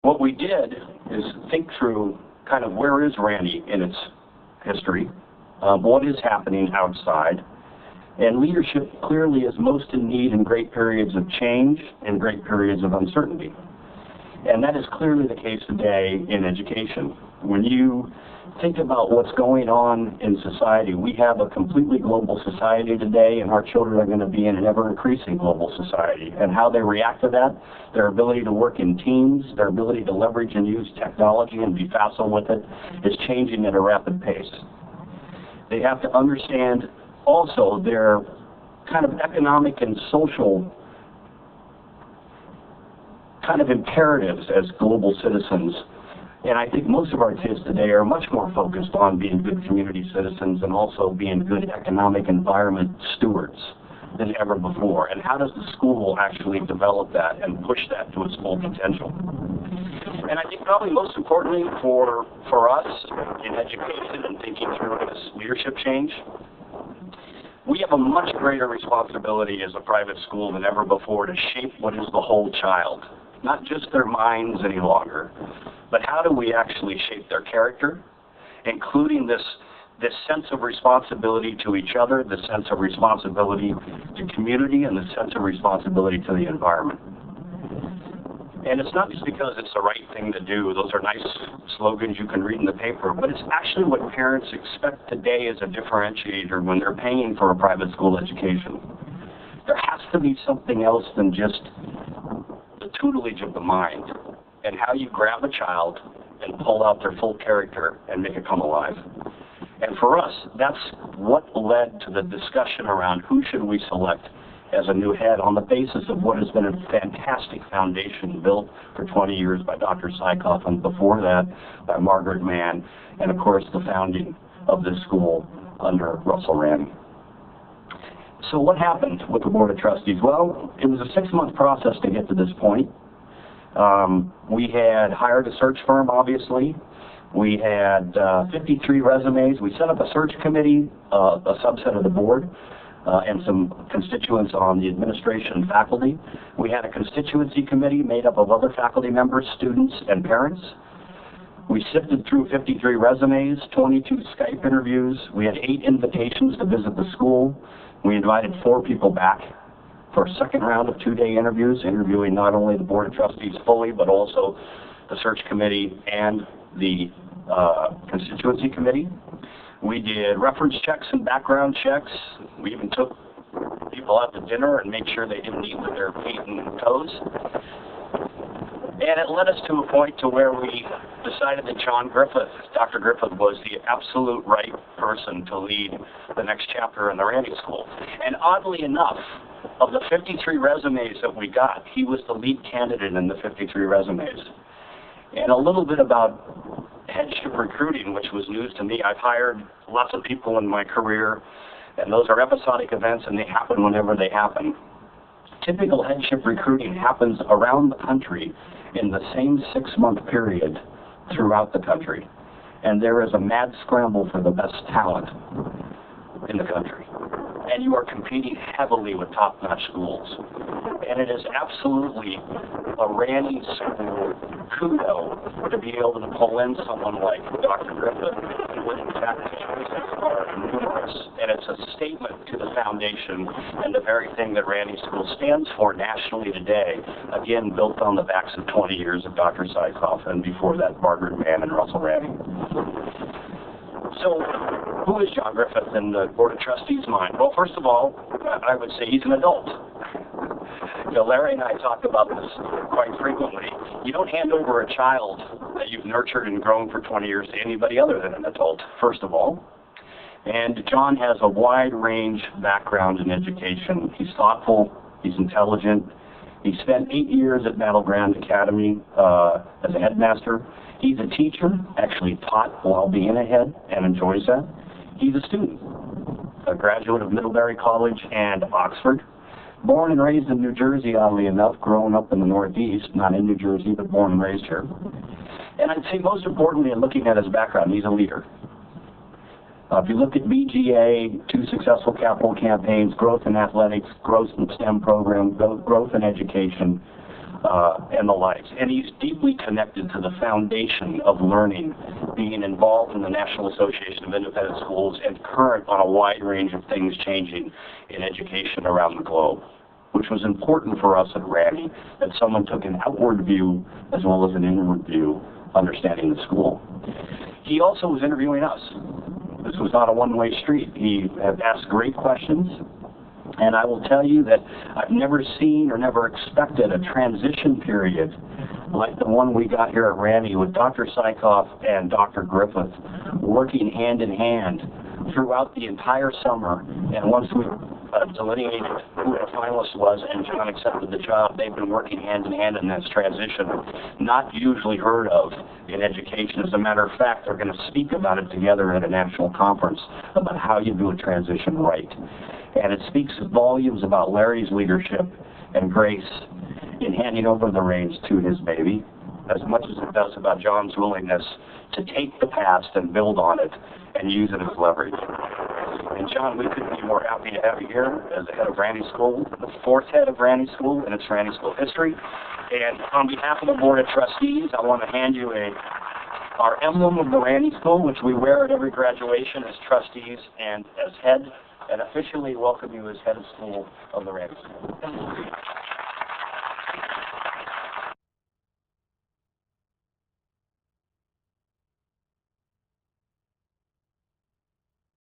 what we did is think through kind of where is Ranney in its history, what is happening outside, and leadership clearly is most in need in great periods of change and great periods of uncertainty. And that is clearly the case today in education. When you think about what's going on in society, we have a completely global society today, and our children are going to be in an ever-increasing global society. And how they react to that, their ability to work in teams, their ability to leverage and use technology and be facile with it, is changing at a rapid pace. They have to understand also their kind of economic and social kind of imperatives as global citizens. And I think most of our kids today are much more focused on being good community citizens and also being good economic environment stewards than ever before. And how does the school actually develop that and push that to its full potential? And I think probably most importantly for us in education and thinking through this leadership change, we have a much greater responsibility as a private school than ever before to shape what is the whole child, not just their minds any longer, but how do we actually shape their character, including this sense of responsibility to each other, the sense of responsibility to community, and the sense of responsibility to the environment. And it's not just because it's the right thing to do. Those are nice slogans you can read in the paper, but it's actually what parents expect today as a differentiator when they're paying for a private school education. There has to be something else than just the tutelage of the mind and how you grab a child and pull out their full character and make it come alive. And for us, that's what led to the discussion around who should we select as a new head on the basis of what has been a fantastic foundation built for 20 years by Dr. Sykoff, and before that by Margaret Mann, and of course the founding of this school under Russell Ranney. So what happened with the Board of Trustees? Well, it was a 6-month process to get to this point. We had hired a search firm, obviously. We had 53 resumes. We set up a search committee, a subset of the board, and some constituents on the administration and faculty. We had a constituency committee made up of other faculty members, students, and parents. We sifted through 53 resumes, 22 Skype interviews. We had 8 invitations to visit the school. We invited 4 people back for a second round of 2-day interviews, interviewing not only the Board of Trustees fully, but also the search committee and the constituency committee. We did reference checks and background checks. We even took people out to dinner and made sure they didn't eat with their feet and toes. And it led us to a point to where we decided that Dr. Griffith was the absolute right person to lead the next chapter in the Ranney School. And oddly enough, of the 53 resumes that we got, he was the lead candidate in the 53 resumes. And a little bit about headship recruiting, which was news to me. I've hired lots of people in my career, and those are episodic events, and they happen whenever they happen. Typical headship recruiting happens around the country in the same 6-month period throughout the country. And there is a mad scramble for the best talent in the country. And you are competing heavily with top-notch schools. And it is absolutely a Ranney School kudo to be able to pull in someone like Dr. Griffith, when in fact the choices are numerous. And it's a statement to the foundation and the very thing that Ranney School stands for nationally today, again, built on the backs of 20 years of Dr. Sykoff, and before that, Margaret Mann and Russell Ranney. So, who is John Griffith in the Board of Trustees' mind? Well, first of all, I would say he's an adult. You know, Larry and I talk about this quite frequently. You don't hand over a child that you've nurtured and grown for 20 years to anybody other than an adult, first of all. And John has a wide range background in education. He's thoughtful, he's intelligent. He spent 8 years at Battleground Academy as a headmaster. He's a teacher, actually taught while being a head, and enjoys that. He's a student, a graduate of Middlebury College and Oxford. Born and raised in New Jersey, oddly enough, growing up in the Northeast, not in New Jersey, but born and raised here. And I'd say most importantly, in looking at his background, he's a leader. If you look at BGA, 2 successful capital campaigns, growth in athletics, growth in STEM program, growth in education, and the likes. And he's deeply connected to the foundation of learning, being involved in the National Association of Independent Schools and current on a wide range of things changing in education around the globe, which was important for us at Ranney, that someone took an outward view as well as an inward view, understanding the school. He also was interviewing us. This was not a one-way street. He had asked great questions, and I will tell you that I've never seen or never expected a transition period like the one we got here at Ranney with Dr. Sykoff and Dr. Griffith working hand in hand throughout the entire summer. And once we delineated who the finalist was and John accepted the job, they've been working hand in hand in this transition, not usually heard of in education. As a matter of fact, they're going to speak about it together at a national conference about how you do a transition right. And it speaks volumes about Larry's leadership and grace in handing over the reins to his baby, as much as it does about John's willingness to take the past and build on it and use it as leverage. And John, we couldn't be more happy to have you here as the head of Ranney School, the fourth head of Ranney School in its Ranney School history. And on behalf of the Board of Trustees, I want to hand you our emblem of the Ranney School, which we wear at every graduation as trustees and as head, and officially welcome you as head of school of the Ranney School.